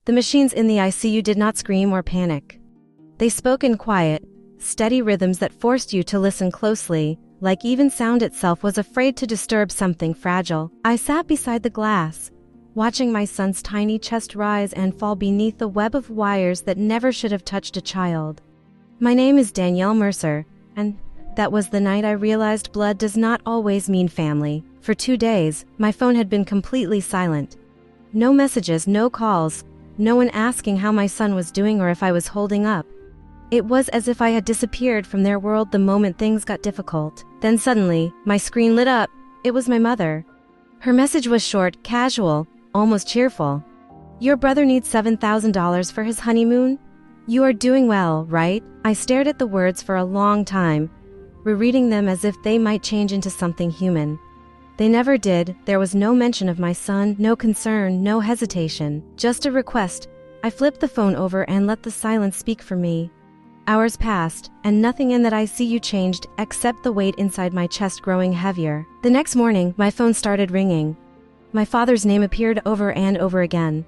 The machines in the ICU did not scream or panic. They spoke in quiet, steady rhythms that forced you to listen closely, like even sound itself was afraid to disturb something fragile. I sat beside the glass, watching my son's tiny chest rise and fall beneath the web of wires that never should have touched a child. My name is Danielle Mercer, and that was the night I realized blood does not always mean family. For 2 days, my phone had been completely silent. No messages, no calls, no one asking how my son was doing or if I was holding up. It was as if I had disappeared from their world the moment things got difficult. Then suddenly, my screen lit up. It was my mother. Her message was short, casual, almost cheerful. "Your brother needs $7,000 for his honeymoon? You are doing well, right?" I stared at the words for a long time, rereading them as if they might change into something human. They never did. There was no mention of my son, no concern, no hesitation, just a request. I flipped the phone over and let the silence speak for me. Hours passed, and nothing in that ICU changed except the weight inside my chest growing heavier. The next morning, my phone started ringing. My father's name appeared over and over again.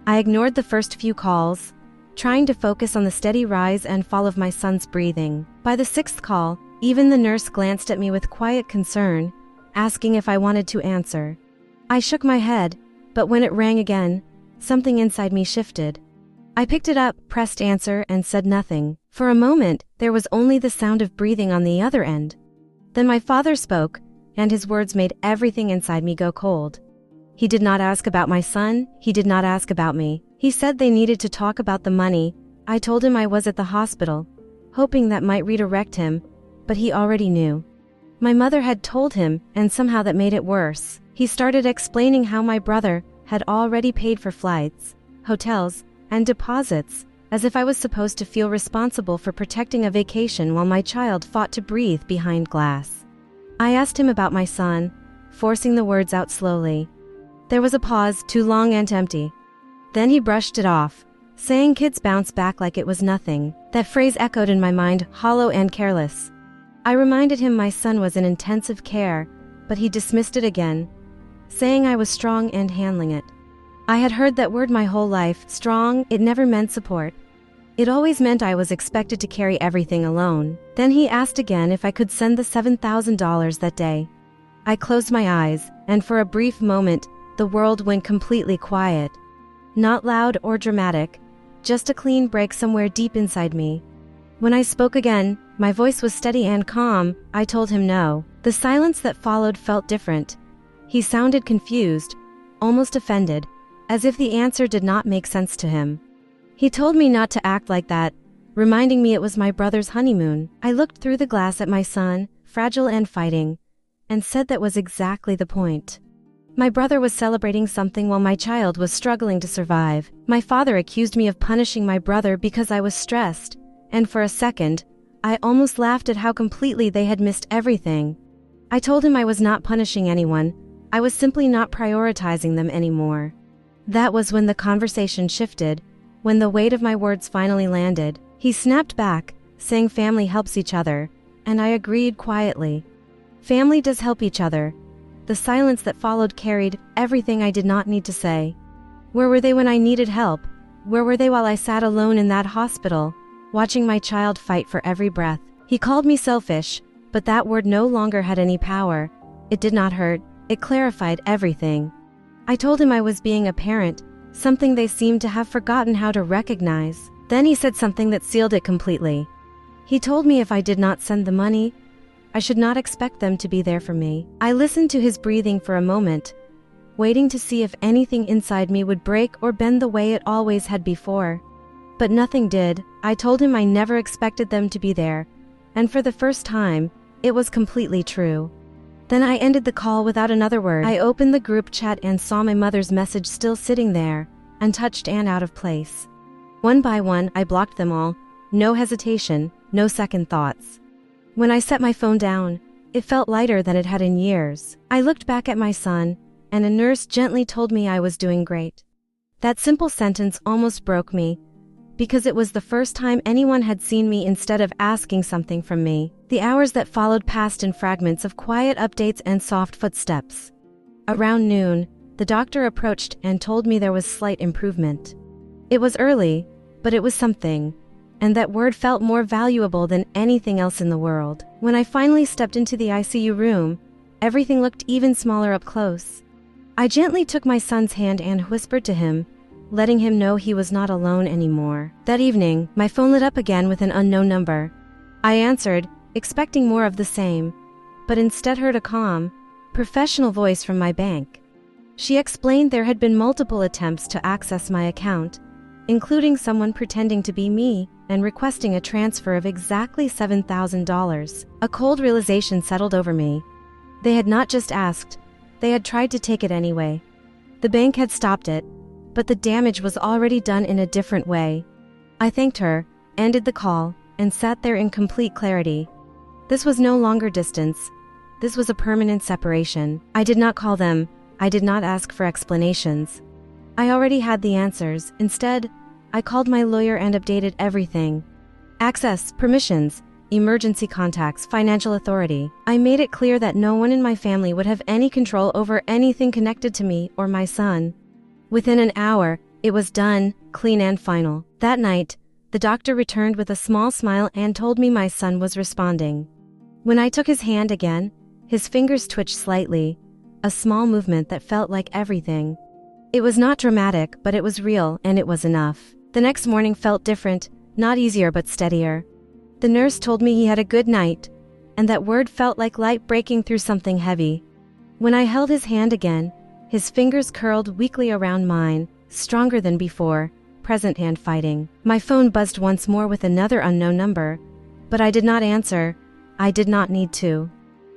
I ignored the first few calls, trying to focus on the steady rise and fall of my son's breathing. By the 6th call, even the nurse glanced at me with quiet concern, asking if I wanted to answer. I shook my head, but when it rang again, something inside me shifted. I picked it up, pressed answer, and said nothing. For a moment, there was only the sound of breathing on the other end. Then my father spoke, and his words made everything inside me go cold. He did not ask about my son, he did not ask about me. He said they needed to talk about the money. I told him I was at the hospital, hoping that might redirect him, but he already knew. My mother had told him, and somehow that made it worse. He started explaining how my brother had already paid for flights, hotels, and deposits, as if I was supposed to feel responsible for protecting a vacation while my child fought to breathe behind glass. I asked him about my son, forcing the words out slowly. There was a pause, too long and empty. Then he brushed it off, saying kids bounce back like it was nothing. That phrase echoed in my mind, hollow and careless. I reminded him my son was in intensive care, but he dismissed it again, saying I was strong and handling it. I had heard that word my whole life, strong. It never meant support. It always meant I was expected to carry everything alone. Then he asked again if I could send the $7,000 that day. I closed my eyes, and for a brief moment, the world went completely quiet. Not loud or dramatic, just a clean break somewhere deep inside me. When I spoke again, my voice was steady and calm. I told him no. The silence that followed felt different. He sounded confused, almost offended, as if the answer did not make sense to him. He told me not to act like that, reminding me it was my brother's honeymoon. I looked through the glass at my son, fragile and fighting, and said that was exactly the point. My brother was celebrating something while my child was struggling to survive. My father accused me of punishing my brother because I was stressed, and for a second, I almost laughed at how completely they had missed everything. I told him I was not punishing anyone, I was simply not prioritizing them anymore. That was when the conversation shifted, when the weight of my words finally landed. He snapped back, saying family helps each other, and I agreed quietly. Family does help each other. The silence that followed carried everything I did not need to say. Where were they when I needed help? Where were they while I sat alone in that hospital, watching my child fight for every breath? He called me selfish, but that word no longer had any power. It did not hurt, it clarified everything. I told him I was being a parent, something they seemed to have forgotten how to recognize. Then he said something that sealed it completely. He told me if I did not send the money, I should not expect them to be there for me. I listened to his breathing for a moment, waiting to see if anything inside me would break or bend the way it always had before. But nothing did. I told him I never expected them to be there, and for the first time, it was completely true. Then I ended the call without another word. I opened the group chat and saw my mother's message still sitting there, untouched and out of place. One by one, I blocked them all. No hesitation, no second thoughts. When I set my phone down, it felt lighter than it had in years. I looked back at my son, and a nurse gently told me I was doing great. That simple sentence almost broke me, because it was the first time anyone had seen me instead of asking something from me. The hours that followed passed in fragments of quiet updates and soft footsteps. Around noon, the doctor approached and told me there was slight improvement. It was early, but it was something, and that word felt more valuable than anything else in the world. When I finally stepped into the ICU room, everything looked even smaller up close. I gently took my son's hand and whispered to him, letting him know he was not alone anymore. That evening, my phone lit up again with an unknown number. I answered, expecting more of the same, but instead heard a calm, professional voice from my bank. She explained there had been multiple attempts to access my account, including someone pretending to be me and requesting a transfer of exactly $7,000. A cold realization settled over me. They had not just asked, they had tried to take it anyway. The bank had stopped it, but the damage was already done in a different way. I thanked her, ended the call, and sat there in complete clarity. This was no longer distance. This was a permanent separation. I did not call them. I did not ask for explanations. I already had the answers. Instead, I called my lawyer and updated everything. Access, permissions, emergency contacts, financial authority. I made it clear that no one in my family would have any control over anything connected to me or my son. Within an hour, it was done, clean and final. That night, the doctor returned with a small smile and told me my son was responding. When I took his hand again, his fingers twitched slightly, a small movement that felt like everything. It was not dramatic, but it was real, and it was enough. The next morning felt different, not easier but steadier. The nurse told me he had a good night, and that word felt like light breaking through something heavy. When I held his hand again, his fingers curled weakly around mine, stronger than before, present hand fighting. My phone buzzed once more with another unknown number, but I did not answer. I did not need to.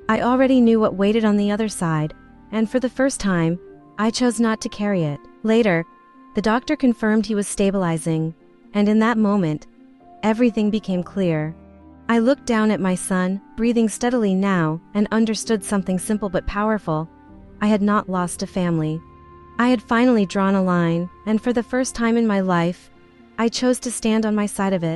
I already knew what waited on the other side, and for the first time, I chose not to carry it. Later, the doctor confirmed he was stabilizing, and in that moment, everything became clear. I looked down at my son, breathing steadily now, and understood something simple but powerful. I had not lost a family. I had finally drawn a line, and for the first time in my life, I chose to stand on my side of it.